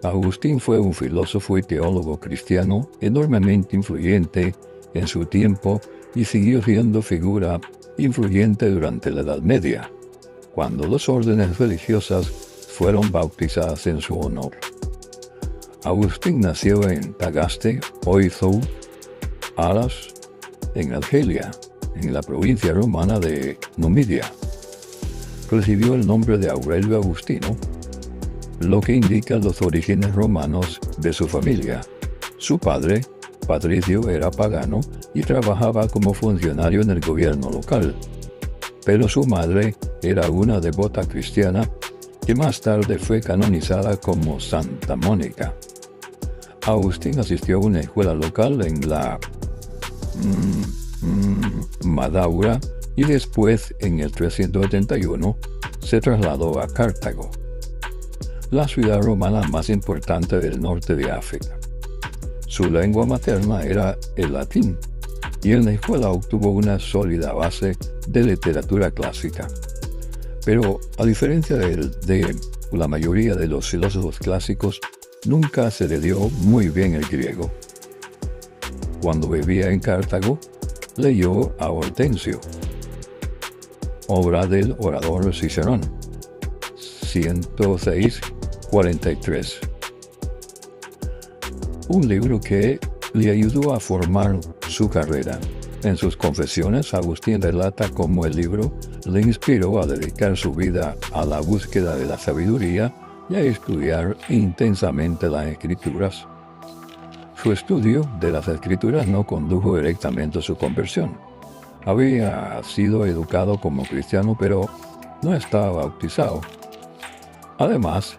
Agustín fue un filósofo y teólogo cristiano enormemente influyente en su tiempo y siguió siendo figura influyente durante la Edad Media, cuando las órdenes religiosas fueron bautizadas en su honor. Agustín nació en Tagaste, Oizo, Aras, en Argelia, en la provincia romana de Numidia. Recibió el nombre de Aurelio Agustino, lo que indica los orígenes romanos de su familia. Su padre, Patricio, era pagano y trabajaba como funcionario en el gobierno local, pero su madre era una devota cristiana que más tarde fue canonizada como Santa Mónica. Agustín asistió a una escuela local en la Madaura y después, en el 371, se trasladó a Cartago, la ciudad romana más importante del norte de África. Su lengua materna era el latín, y en la escuela obtuvo una sólida base de literatura clásica. Pero, a diferencia de la mayoría de los filósofos clásicos, nunca se le dio muy bien el griego. Cuando vivía en Cartago, leyó a Hortensio, obra del orador Cicerón, 106-43. Un libro que le ayudó a formar su carrera. En sus confesiones, Agustín relata cómo el libro le inspiró a dedicar su vida a la búsqueda de la sabiduría y a estudiar intensamente las escrituras. Su estudio de las escrituras no condujo directamente a su conversión. Había sido educado como cristiano, pero no estaba bautizado. Además,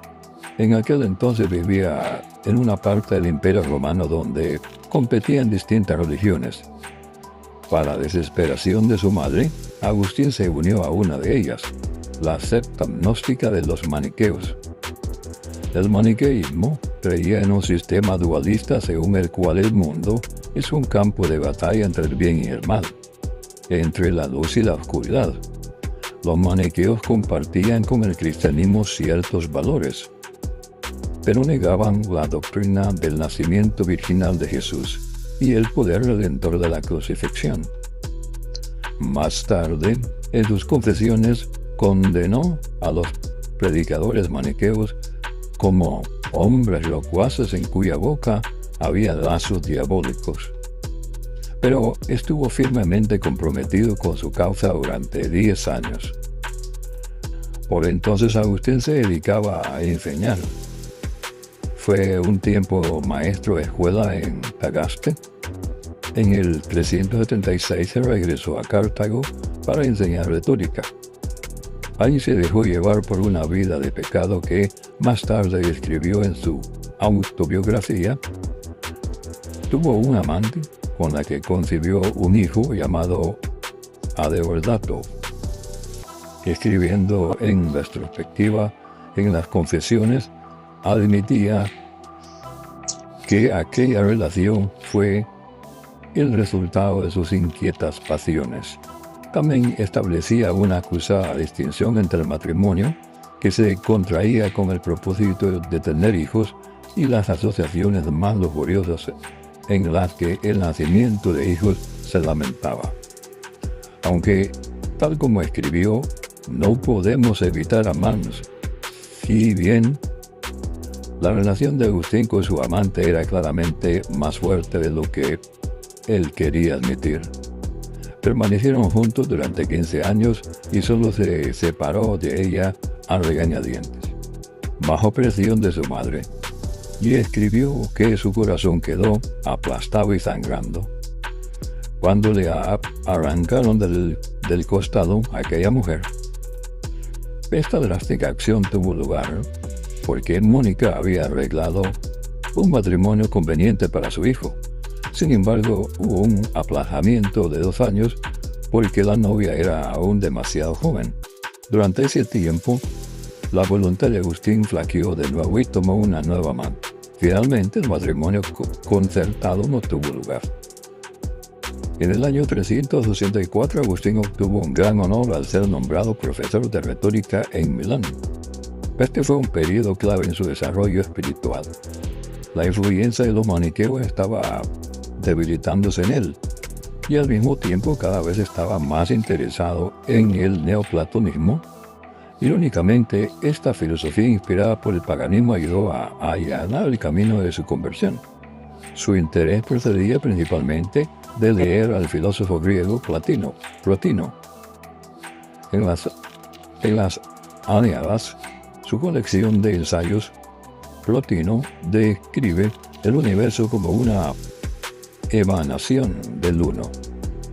en aquel entonces vivía en una parte del Imperio Romano donde competían distintas religiones. Para desesperación de su madre, Agustín se unió a una de ellas, la secta gnóstica de los maniqueos. El maniqueísmo creía en un sistema dualista según el cual el mundo es un campo de batalla entre el bien y el mal, entre la luz y la oscuridad. Los maniqueos compartían con el cristianismo ciertos valores, pero negaban la doctrina del nacimiento virginal de Jesús y el poder redentor de la crucifixión. Más tarde, en sus confesiones, condenó a los predicadores maniqueos como hombres locuaces en cuya boca había lazos diabólicos. Pero estuvo firmemente comprometido con su causa durante 10 años. Por entonces Agustín se dedicaba a enseñar. Fue un tiempo maestro de escuela en Tagaste. En el 376 se regresó a Cartago para enseñar retórica. Ahí se dejó llevar por una vida de pecado que más tarde describió en su autobiografía. Tuvo un amante con la que concibió un hijo llamado Adeodato. Escribiendo en retrospectiva en las confesiones, admitía que aquella relación fue el resultado de sus inquietas pasiones. También establecía una acusada distinción entre el matrimonio, que se contraía con el propósito de tener hijos, y las asociaciones más lujuriosas en las que el nacimiento de hijos se lamentaba. Aunque, tal como escribió, no podemos evitar amarnos. Si bien la relación de Agustín con su amante era claramente más fuerte de lo que él quería admitir. Permanecieron juntos durante 15 años y solo se separó de ella a regañadientes, bajo presión de su madre, y escribió que su corazón quedó aplastado y sangrando. Cuando le arrancaron del costado a aquella mujer, esta drástica acción tuvo lugar porque Mónica había arreglado un matrimonio conveniente para su hijo. Sin embargo, hubo un aplazamiento de 2 años porque la novia era aún demasiado joven. Durante ese tiempo, la voluntad de Agustín flaqueó de nuevo y tomó una nueva amante. Finalmente, el matrimonio concertado no tuvo lugar. En el año 364, Agustín obtuvo un gran honor al ser nombrado profesor de retórica en Milán. Este fue un periodo clave en su desarrollo espiritual. La influencia de los maniqueos estaba debilitándose en él, y al mismo tiempo cada vez estaba más interesado en el neoplatonismo. Irónicamente, esta filosofía inspirada por el paganismo ayudó a allanar el camino de su conversión. Su interés procedía principalmente de leer al filósofo griego Plotino. En las Aneadas, su colección de ensayos, Plotino describe el universo como una emanación del uno,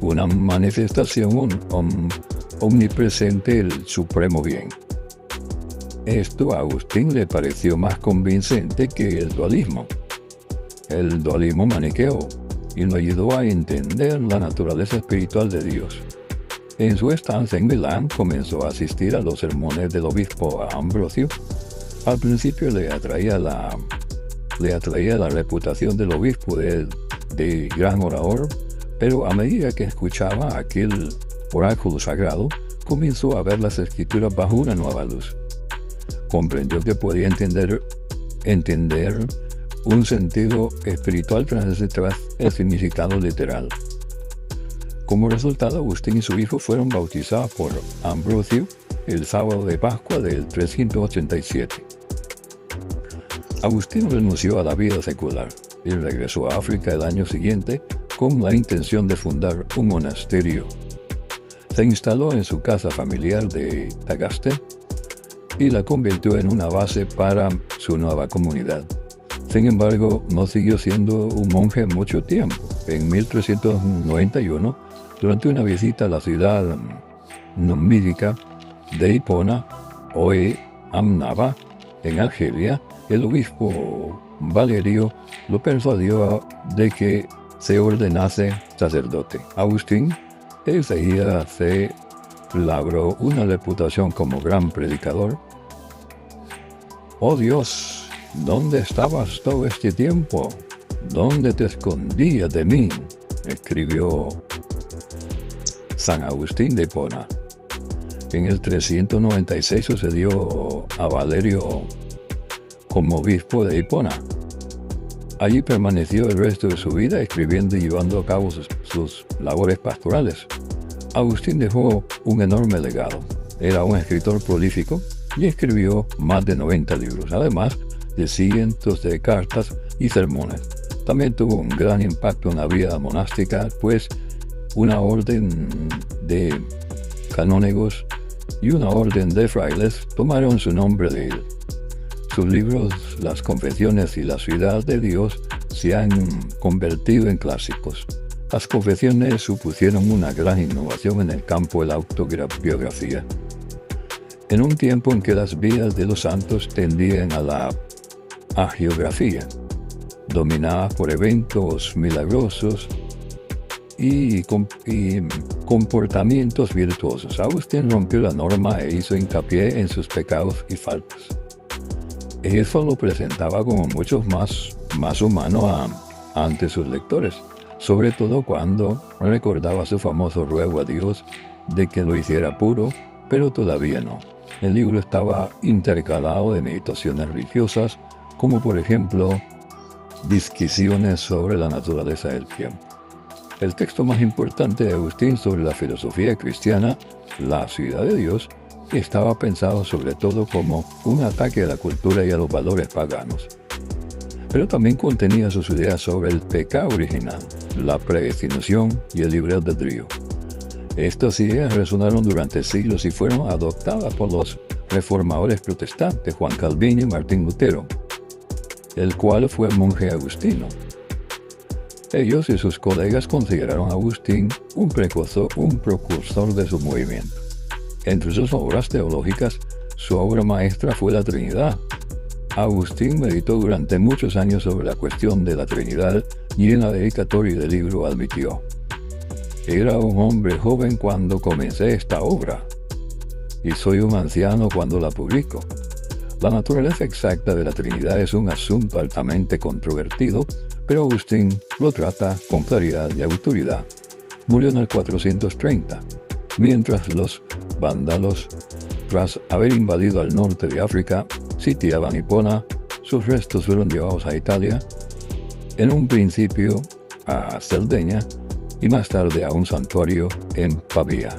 una manifestación omnipresente del supremo bien. Esto a Agustín le pareció más convincente que el dualismo maniqueo, y lo ayudó a entender la naturaleza espiritual de Dios. En su estancia en Milán comenzó a asistir a los sermones del obispo Ambrosio. Al principio le atraía la reputación del obispo de gran orador, pero a medida que escuchaba aquel oráculo sagrado, comenzó a ver las escrituras bajo una nueva luz. Comprendió que podía entender un sentido espiritual tras el significado literal. Como resultado, Agustín y su hijo fueron bautizados por Ambrosio el sábado de Pascua del 387. Agustín renunció a la vida secular y regresó a África el año siguiente con la intención de fundar un monasterio. Se instaló en su casa familiar de Tagaste y la convirtió en una base para su nueva comunidad. Sin embargo, no siguió siendo un monje mucho tiempo. En 1391, durante una visita a la ciudad numídica de Hipona, hoy Amnaba, en Argelia, el obispo Valerio lo persuadió de que se ordenase sacerdote. Agustín enseguida se labró una reputación como gran predicador. «Oh Dios, ¿dónde estabas todo este tiempo? ¿Dónde te escondías de mí?», escribió San Agustín de Hipona. En el 396 sucedió a Valerio como obispo de Hipona. Allí permaneció el resto de su vida escribiendo y llevando a cabo sus labores pastorales. Agustín dejó un enorme legado. Era un escritor prolífico y escribió más de 90 libros, además de cientos de cartas y sermones. También tuvo un gran impacto en la vida monástica, pues una orden de canónigos y una orden de frailes tomaron su nombre de él. Sus libros, Las Confesiones y La Ciudad de Dios, se han convertido en clásicos. Las confesiones supusieron una gran innovación en el campo de la autobiografía. En un tiempo en que las vidas de los santos tendían a la hagiografía, dominadas por eventos milagrosos y comportamientos virtuosos, Agustín rompió la norma e hizo hincapié en sus pecados y faltas. Eso lo presentaba como mucho más humano ante sus lectores, sobre todo cuando recordaba su famoso ruego a Dios de que lo hiciera puro, pero todavía no. El libro estaba intercalado de meditaciones religiosas, como por ejemplo disquisiciones sobre la naturaleza del tiempo. El texto más importante de Agustín sobre la filosofía cristiana, La Ciudad de Dios, estaba pensado sobre todo como un ataque a la cultura y a los valores paganos. Pero también contenía sus ideas sobre el pecado original, la predestinación y el libre albedrío. Estas ideas resonaron durante siglos y fueron adoptadas por los reformadores protestantes Juan Calvino y Martín Lutero, el cual fue monje agustino. Ellos y sus colegas consideraron a Agustín un precursor de su movimiento. Entre sus obras teológicas, su obra maestra fue la Trinidad. Agustín meditó durante muchos años sobre la cuestión de la Trinidad y en la dedicatoria del libro admitió: «Era un hombre joven cuando comencé esta obra, y soy un anciano cuando la publico». La naturaleza exacta de la Trinidad es un asunto altamente controvertido, pero Agustín lo trata con claridad y autoridad. Murió en el 430, mientras los vándalos Tras haber invadido al norte de África, sitiaba Nipona, sus restos fueron llevados a Italia, en un principio a Cerdeña y más tarde a un santuario en Pavía.